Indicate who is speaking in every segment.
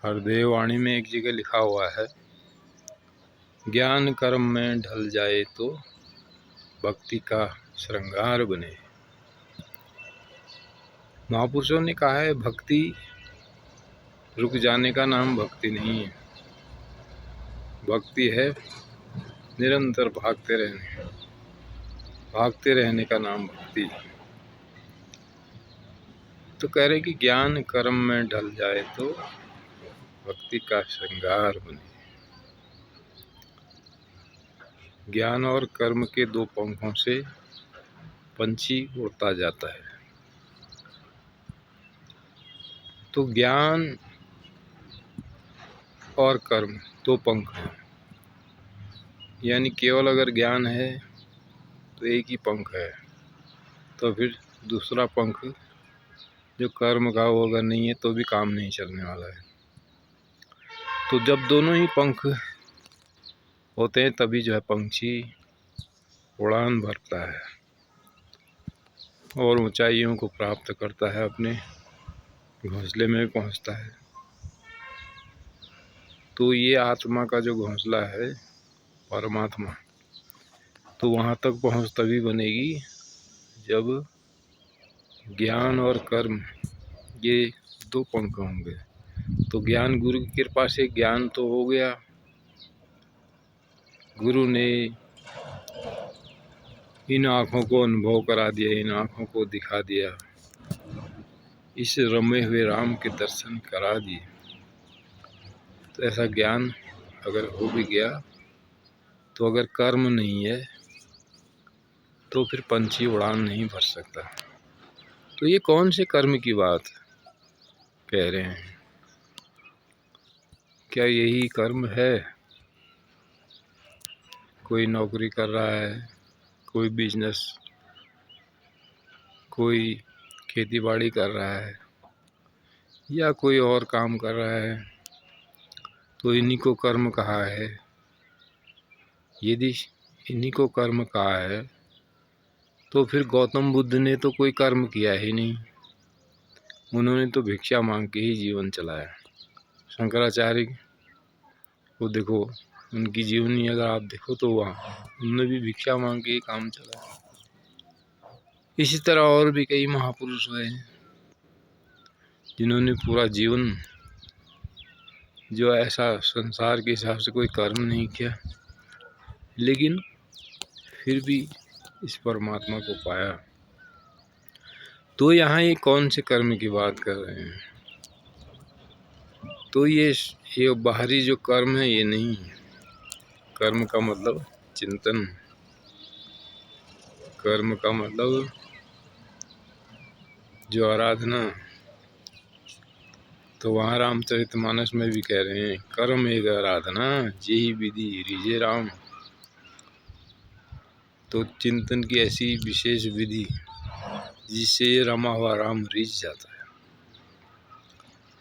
Speaker 1: हरदेव वाणी में एक जगह लिखा हुआ है, ज्ञान कर्म में ढल जाए तो भक्ति का श्रृंगार बने। महापुरुषों ने कहा है, भक्ति रुक जाने का नाम भक्ति नहीं है। भक्ति है निरंतर भागते रहने का नाम भक्ति है। तो कह रहे कि ज्ञान कर्म में ढल जाए तो भक्ति का श्रृंगार बने। ज्ञान और कर्म के दो पंखों से पंछी उड़ता जाता है। तो ज्ञान और कर्म दो पंख हैं, यानी केवल अगर ज्ञान है तो एक ही पंख है, तो फिर दूसरा पंख जो कर्म का वो अगर नहीं है तो भी काम नहीं चलने वाला है। तो जब दोनों ही पंख होते हैं तभी जो है पंछी उड़ान भरता है और ऊंचाइयों को प्राप्त करता है, अपने घोंसले में पहुंचता है। तो ये आत्मा का जो घोंसला है परमात्मा, तो वहाँ तक पहुँच तभी बनेगी जब ज्ञान और कर्म ये दो पंख होंगे। तो ज्ञान गुरु की कृपा से ज्ञान तो हो गया, गुरु ने इन आँखों को अनुभव करा दिया, इन आँखों को दिखा दिया, इस रमे हुए राम के दर्शन करा दिए। तो ऐसा ज्ञान अगर हो भी गया तो अगर कर्म नहीं है तो फिर पंछी उड़ान नहीं भर सकता। तो ये कौन से कर्म की बात कह रहे हैं? क्या यही कर्म है? कोई नौकरी कर रहा है, कोई बिजनेस, कोई खेती बाड़ी कर रहा है या कोई और काम कर रहा है, तो इन्हीं को कर्म कहा है। यदि इन्हीं को कर्म कहा है तो फिर गौतम बुद्ध ने तो कोई कर्म किया ही नहीं, उन्होंने तो भिक्षा मांग के ही जीवन चलाया। शंकराचार्य को देखो, उनकी जीवनी अगर आप देखो तो वहाँ उन्होंने भी भिक्षा मांग के ही काम चलाया। इसी तरह और भी कई महापुरुष हुए हैं जिन्होंने पूरा जीवन जो ऐसा संसार के हिसाब से कोई कर्म नहीं किया, लेकिन फिर भी इस परमात्मा को पाया। तो यहाँ ये कौन से कर्म की बात कर रहे हैं? तो ये बाहरी जो कर्म है ये नहीं है। कर्म का मतलब चिंतन, कर्म का मतलब जो आराधना। तो वहाँ रामचरितमानस में भी कह रहे हैं, कर्म एक आराधना जेहि विधि रिझे राम। तो चिंतन की ऐसी विशेष विधि जिससे रमा हुआ राम रिझ जाता है,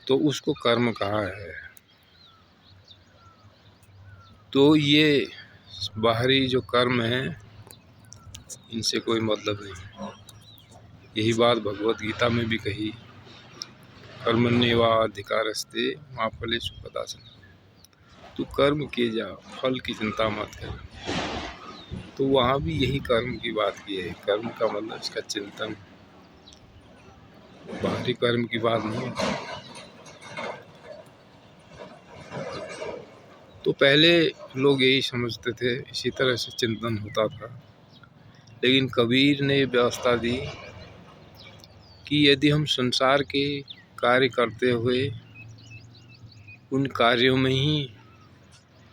Speaker 1: तो उसको कर्म कहा है। तो ये बाहरी जो कर्म है इनसे कोई मतलब नहीं। यही बात भगवत गीता में भी कही, कर्मण्येवाधिकारस्ते मा फलेषु कदाचन। तू कर्म किए जा, फल की चिंता मत कर। तो वहाँ भी यही कर्म की बात की है। कर्म का मतलब इसका चिंतन, बाहरी कर्म की बात नहीं। तो पहले लोग यही समझते थे, इसी तरह से चिंतन होता था। लेकिन कबीर ने व्यवस्था दी कि यदि हम संसार के कार्य करते हुए उन कार्यों में ही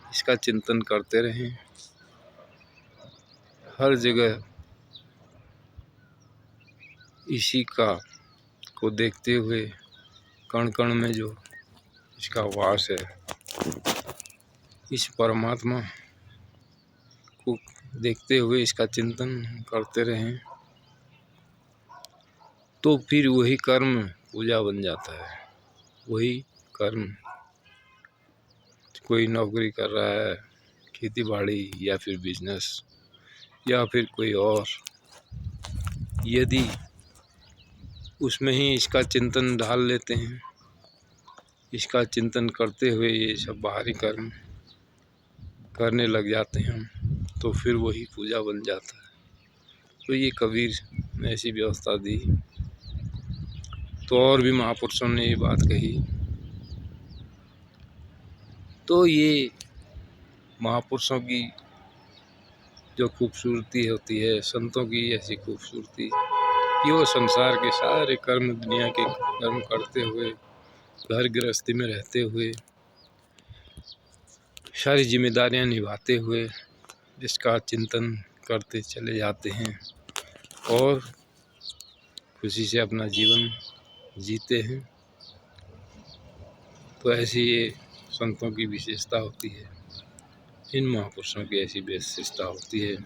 Speaker 1: इसका चिंतन करते रहें, हर जगह इसी को देखते हुए, कण कण में जो इसका वास है, इस परमात्मा को देखते हुए इसका चिंतन करते रहें, तो फिर वही कर्म पूजा बन जाता है। वही कर्म, कोई नौकरी कर रहा है, खेती बाड़ी या फिर बिजनेस या फिर कोई और, यदि उसमें ही इसका चिंतन ढाल लेते हैं, इसका चिंतन करते हुए ये सब बाहरी कर्म करने लग जाते हैं तो फिर वही पूजा बन जाता है। तो ये कबीर ने ऐसी व्यवस्था दी। तो और भी महापुरुषों ने ये बात कही। तो ये महापुरुषों की जो खूबसूरती होती है, संतों की ऐसी खूबसूरती कि वो संसार के सारे कर्म, दुनिया के कर्म करते हुए, घर गृहस्थी में रहते हुए, सारी जिम्मेदारियां निभाते हुए इसका चिंतन करते चले जाते हैं और खुशी से अपना जीवन जीते हैं। तो ऐसी ये संतों की विशेषता होती है, इन महापुरुषों की ऐसी विशेषता होती है।